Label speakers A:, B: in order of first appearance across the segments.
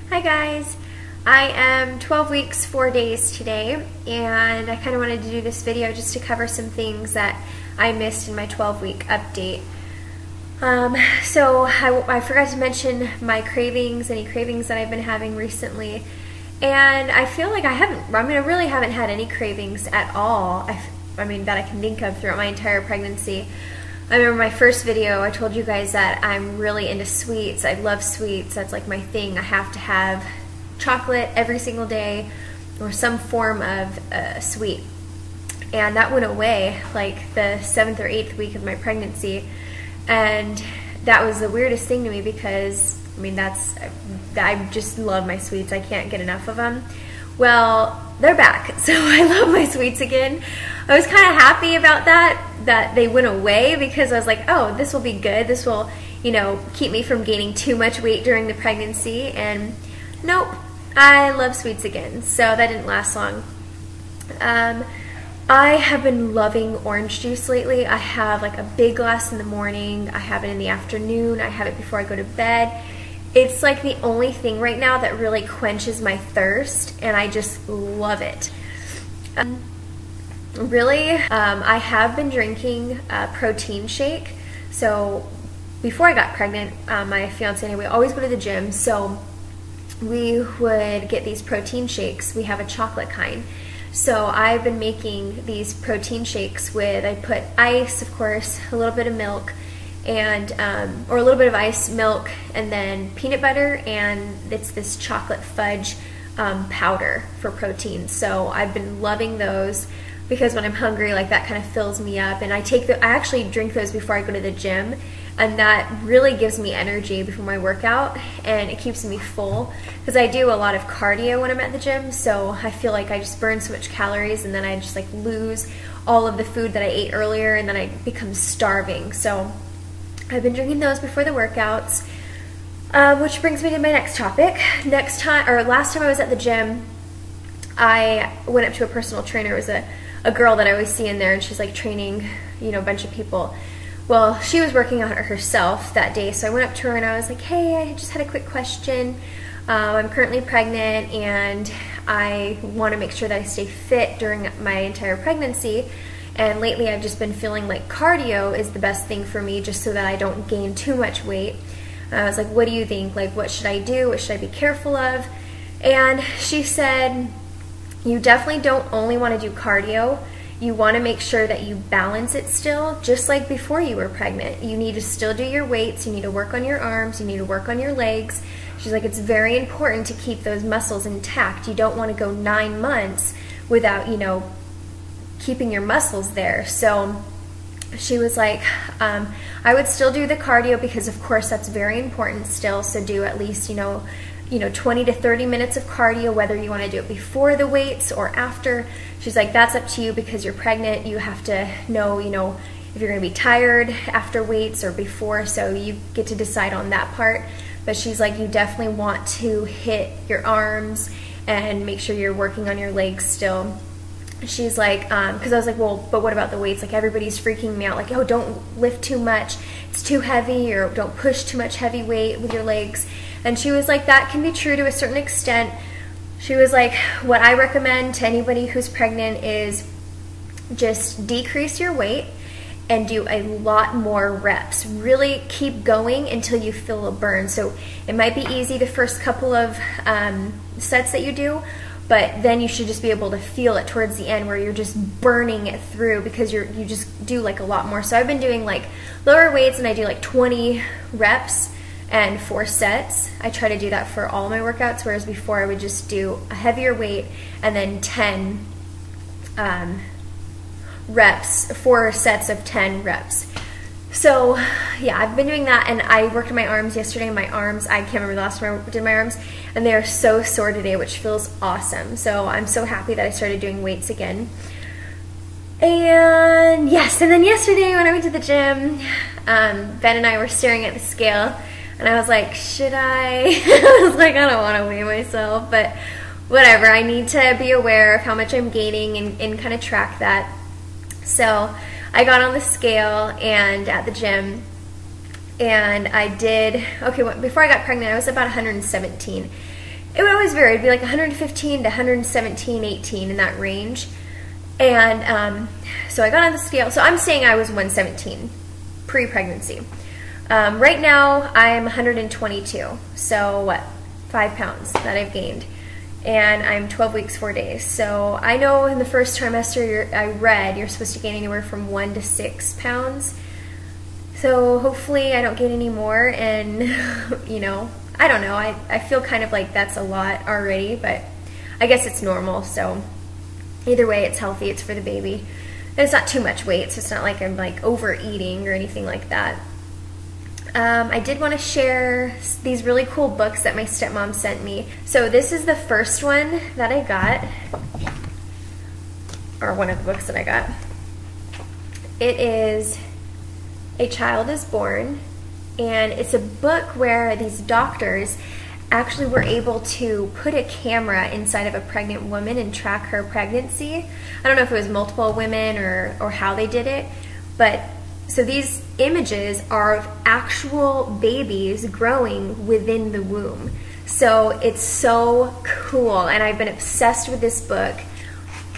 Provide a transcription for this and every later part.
A: Hi guys, I am 12 weeks, 4 days today, and I kind of wanted to do this video just to cover some things that I missed in my 12-week update. So I forgot to mention my cravings, any cravings that I've been having recently, and I feel like I really haven't had any cravings at all, that I can think of throughout my entire pregnancy. I remember my first video, I told you guys that I'm really into sweets. I love sweets. That's like my thing. I have to have chocolate every single day or some form of sweet. And that went away like the 7th or 8th week of my pregnancy. And that was the weirdest thing to me because, I just love my sweets. I can't get enough of them. Well, they're back, so I love my sweets again. I was kind of happy about that they went away because I was like, oh, this will be good. This will, keep me from gaining too much weight during the pregnancy. And nope, I love sweets again, so that didn't last long. I have been loving orange juice lately. I have like a big glass in the morning. I have it in the afternoon. I have it before I go to bed. It's like the only thing right now that really quenches my thirst, and I just love it. I have been drinking a protein shake. So before I got pregnant, my fiance and I, we always go to the gym, so we would get these protein shakes. We have a chocolate kind. So I've been making these protein shakes with, I put ice, of course, a little bit of milk, and or a little bit of ice, milk, and then peanut butter, and it's this chocolate fudge powder for protein. So I've been loving those because when I'm hungry, like, that kind of fills me up. And I actually drink those before I go to the gym, and that really gives me energy before my workout, and it keeps me full because I do a lot of cardio when I'm at the gym. So I feel like I just burn so much calories, and then I just like lose all of the food that I ate earlier, and then I become starving. So I've been drinking those before the workouts, which brings me to my next topic. Last time I was at the gym, I went up to a personal trainer. It was a girl that I always see in there, and she's like training, a bunch of people. Well, she was working out herself that day, so I went up to her and I was like, hey, I just had a quick question. I'm currently pregnant, and I want to make sure that I stay fit during my entire pregnancy. And lately I've just been feeling like cardio is the best thing for me, just so that I don't gain too much weight. I was like, what do you think? Like, what should I do? What should I be careful of? And she said, you definitely don't only want to do cardio. You want to make sure that you balance it still, just like before you were pregnant. You need to still do your weights. You need to work on your arms. You need to work on your legs. She's like, it's very important to keep those muscles intact. You don't want to go 9 months without, keeping your muscles there. So she was like, I would still do the cardio because, of course, that's very important still. So do at least, 20 to 30 minutes of cardio, whether you want to do it before the weights or after. She's like, that's up to you because you're pregnant. You have to know, if you're going to be tired after weights or before, so you get to decide on that part. But she's like, you definitely want to hit your arms and make sure you're working on your legs still. She's like, because I was like, well, but what about the weights? Like, everybody's freaking me out, like, oh, don't lift too much, it's too heavy, or don't push too much heavy weight with your legs. And she was like, that can be true to a certain extent. She was like, what I recommend to anybody who's pregnant is just decrease your weight and do a lot more reps. Really keep going until you feel a burn. So it might be easy the first couple of sets that you do, but then you should just be able to feel it towards the end where you're just burning it through because you just do like a lot more. So I've been doing like lower weights, and I do like 20 reps and 4 sets. I try to do that for all my workouts, whereas before I would just do a heavier weight and then 10 reps, 4 sets of 10 reps. So yeah, I've been doing that, and I worked on my arms yesterday. My arms, I can't remember the last time I did my arms, and they are so sore today, which feels awesome. So I'm so happy that I started doing weights again. And yes, and then yesterday when I went to the gym, Ben and I were staring at the scale, and I was like, should I? I was like, I don't want to weigh myself, but whatever. I need to be aware of how much I'm gaining and kind of track that. So I got on the scale and at the gym, and I did, okay, before I got pregnant, I was about 117. it would always vary. It'd be like 115 to 117, 18 in that range. And so I got on the scale. So I'm saying I was 117 pre-pregnancy. Right now I'm 122. So what? 5 pounds that I've gained. And I'm 12 weeks, 4 days. So I know in the first trimester I read you're supposed to gain anywhere from 1 to 6 pounds. So hopefully I don't gain any more, and you know, I don't know, I feel kind of like that's a lot already, but I guess it's normal. So either way, it's healthy, it's for the baby. And it's not too much weight, so it's not like I'm like overeating or anything like that. I did want to share these really cool books that my stepmom sent me. So this is the first one that I got, or one of the books that I got. It is A Child is Born, and it's a book where these doctors actually were able to put a camera inside of a pregnant woman and track her pregnancy. I don't know if it was multiple women or how they did it, but so these images are of actual babies growing within the womb. So it's so cool, and I've been obsessed with this book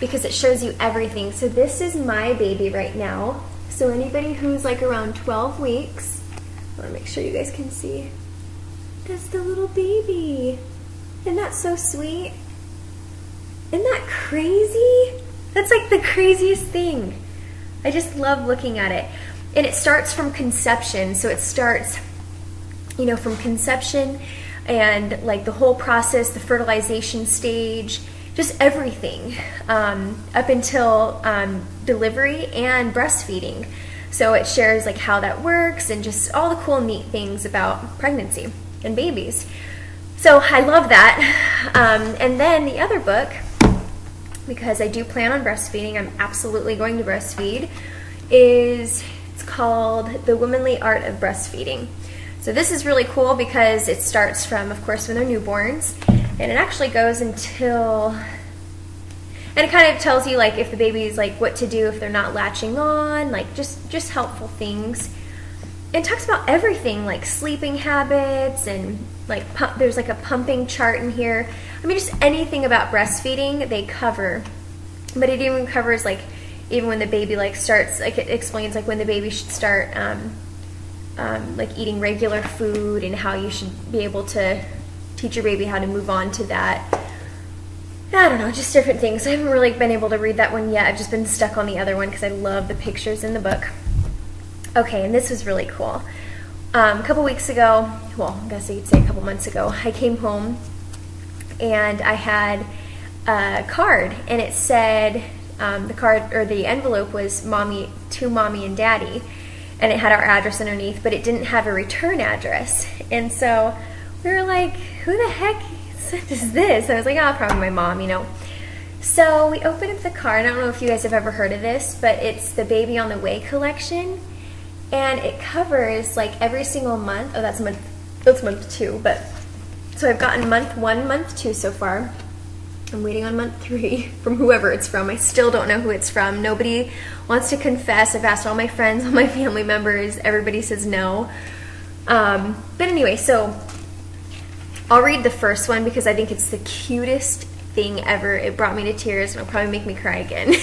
A: because it shows you everything. So this is my baby right now. So anybody who's like around 12 weeks, I want to make sure you guys can see. That's the little baby. Isn't that so sweet? Isn't that crazy? That's like the craziest thing. I just love looking at it. And it starts from conception. So it starts, you know, from conception and like the whole process, the fertilization stage, just everything up until delivery and breastfeeding. So it shares like how that works and just all the cool neat things about pregnancy and babies. So I love that. And then the other book, because I do plan on breastfeeding, I'm absolutely going to breastfeed, it's called The Womanly Art of Breastfeeding. So this is really cool because it starts from, of course, when they're newborns, and it actually goes until, and it kind of tells you like if the baby's like what to do if they're not latching on, like just helpful things. It talks about everything like sleeping habits and like there's like a pumping chart in here. I mean, just anything about breastfeeding they cover. But it even covers like even when the baby like starts, like it explains like when the baby should start like eating regular food and how you should be able to teach your baby how to move on to that. I don't know, just different things. I haven't really been able to read that one yet. I've just been stuck on the other one because I love the pictures in the book. Okay, and this was really cool. A couple weeks ago, well, I guess you could say a couple months ago, I came home and I had a card, and it said, the card or the envelope was "Mommy to Mommy and Daddy," and it had our address underneath, but it didn't have a return address. And so we were like, who the heck is this? I was like, oh, probably my mom, you know. So we opened up the card. I don't know if you guys have ever heard of this, but it's the Baby on the Way collection, and it covers like every single month. Oh, that's month 2, but so I've gotten month 1, month 2 so far. I'm waiting on month 3 from whoever it's from. I still don't know who it's from. Nobody wants to confess. I've asked all my friends, all my family members. Everybody says no. But anyway, so I'll read the first one because I think it's the cutest thing ever. It brought me to tears and it'll probably make me cry again.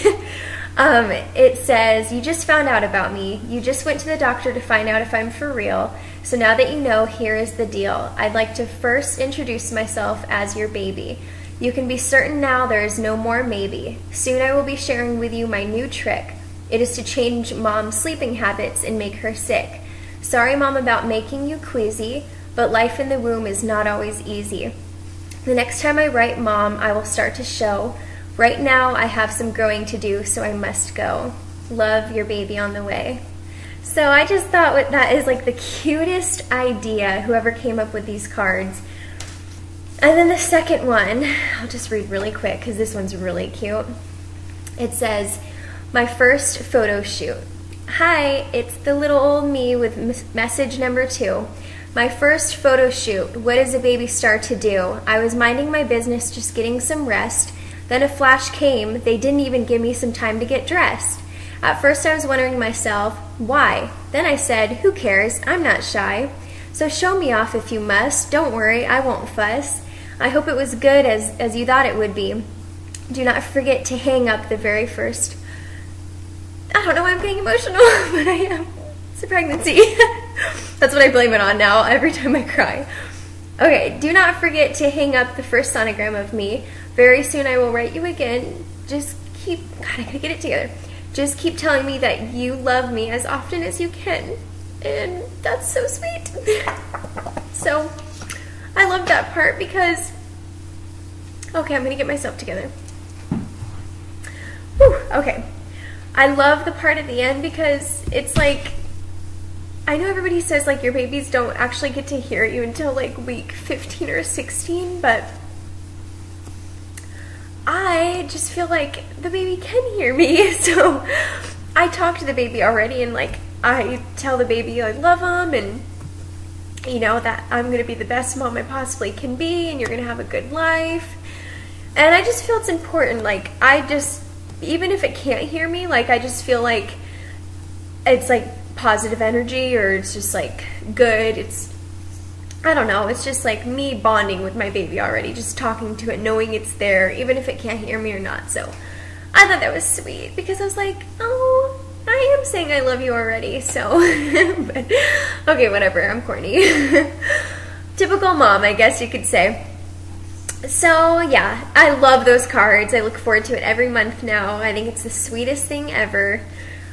A: It says, "You just found out about me. You just went to the doctor to find out if I'm for real. So now that you know, here is the deal. I'd like to first introduce myself as your baby. You can be certain now there is no more maybe. Soon I will be sharing with you my new trick. It is to change Mom's sleeping habits and make her sick. Sorry, Mom, about making you queasy, but life in the womb is not always easy. The next time I write Mom, I will start to show. Right now I have some growing to do, so I must go. Love, your baby on the way." So I just thought that is like the cutest idea, whoever came up with these cards. And then the second one, I'll just read really quick because this one's really cute. It says, "My first photo shoot. Hi, it's the little old me with message number 2. My first photo shoot. What is a baby star to do? I was minding my business, just getting some rest. Then a flash came. They didn't even give me some time to get dressed. At first I was wondering myself, why? Then I said, who cares? I'm not shy. So show me off if you must. Don't worry, I won't fuss. I hope it was good as you thought it would be. Do not forget to hang up the very first, I don't know why I'm getting emotional, but I am. It's a pregnancy. That's what I blame it on now every time I cry. Okay, do not forget to hang up the first sonogram of me. Very soon I will write you again. Just keep, God, I gotta get it together. Just keep telling me that you love me as often as you can. And that's so sweet. So, I love that part because, okay, I'm gonna get myself together. Whew, okay. I love the part at the end because it's like, I know everybody says like your babies don't actually get to hear you until like week 15 or 16, but I just feel like the baby can hear me. So I talk to the baby already, and like I tell the baby I love him, and you know that I'm gonna be the best mom I possibly can be, and you're gonna have a good life. And I just feel it's important. Like I just, even if it can't hear me, like I just feel like it's like positive energy, or it's just like good. It's, I don't know, it's just like me bonding with my baby already, just talking to it, knowing it's there, even if it can't hear me or not. So I thought that was sweet because I was like, oh, I am saying I love you already. So but, okay, whatever, I'm corny. Typical mom, I guess you could say. So yeah, I love those cards. I look forward to it every month now. I think it's the sweetest thing ever.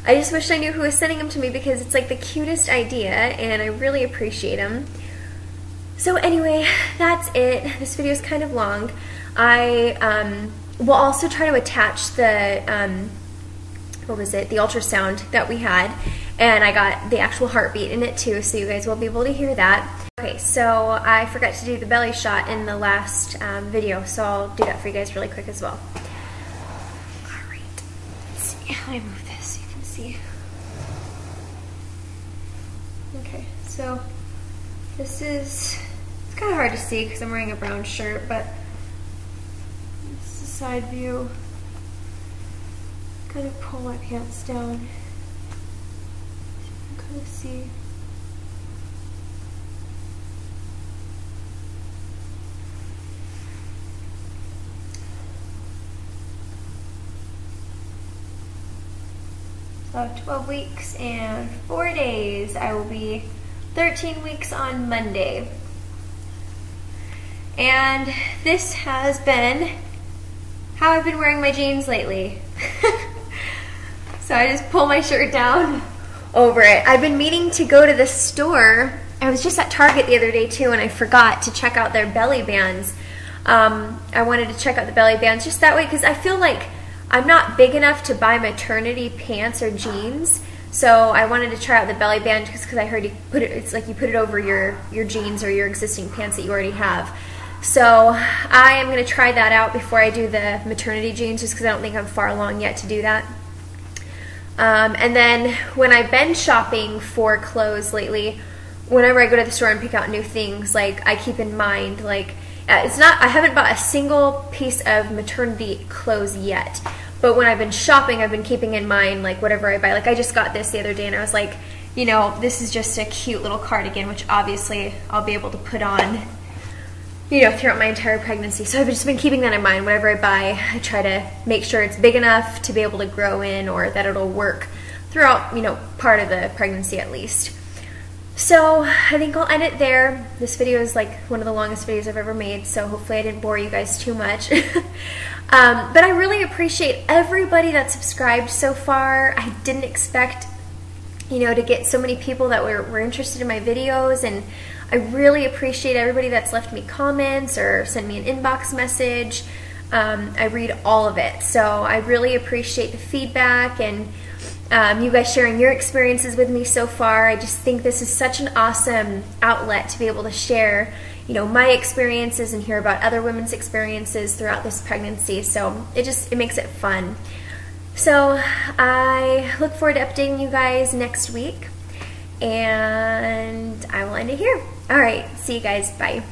A: I just wish I knew who was sending them to me because it's like the cutest idea, and I really appreciate them. So anyway, that's it. This video is kind of long. I will also try to attach the, what was it, the ultrasound that we had, and I got the actual heartbeat in it too, so you guys will be able to hear that. Okay, so I forgot to do the belly shot in the last video, so I'll do that for you guys really quick as well. Alright, let's see how I move this so you can see. Okay, so this is, it's kind of hard to see because I'm wearing a brown shirt, but this is the side view. Kind of pull my pants down so you can kind of see. So 12 weeks and 4 days. I will be 13 weeks on Monday. And this has been how I've been wearing my jeans lately. So I just pull my shirt down over it. I've been meaning to go to the store. I was just at Target the other day too, and I forgot to check out their belly bands. I wanted to check out the belly bands just that way because I feel like I'm not big enough to buy maternity pants or jeans, so I wanted to try out the belly band because I heard you put it, it's like you put it over your jeans or your existing pants that you already have. So I am going to try that out before I do the maternity jeans, just because I don't think I'm far along yet to do that. And then when I've been shopping for clothes lately, whenever I go to the store and pick out new things, like I keep in mind, like it's not, I haven't bought a single piece of maternity clothes yet, but when I've been shopping, I've been keeping in mind like whatever I buy. Like I just got this the other day and I was like, you know, this is just a cute little cardigan, which obviously I'll be able to put on, you know, throughout my entire pregnancy. So I've just been keeping that in mind. Whatever I buy, I try to make sure it's big enough to be able to grow in, or that it'll work throughout, you know, part of the pregnancy at least. So I think I'll end it there. This video is like one of the longest videos I've ever made, so hopefully I didn't bore you guys too much. But I really appreciate everybody that subscribed so far. I didn't expect, you know, to get so many people that were interested in my videos, and I really appreciate everybody that's left me comments or sent me an inbox message. I read all of it, so I really appreciate the feedback and you guys sharing your experiences with me so far. I just think this is such an awesome outlet to be able to share, you know, my experiences and hear about other women's experiences throughout this pregnancy. So it makes it fun. So I look forward to updating you guys next week, and I will end it here. All right, see you guys. Bye.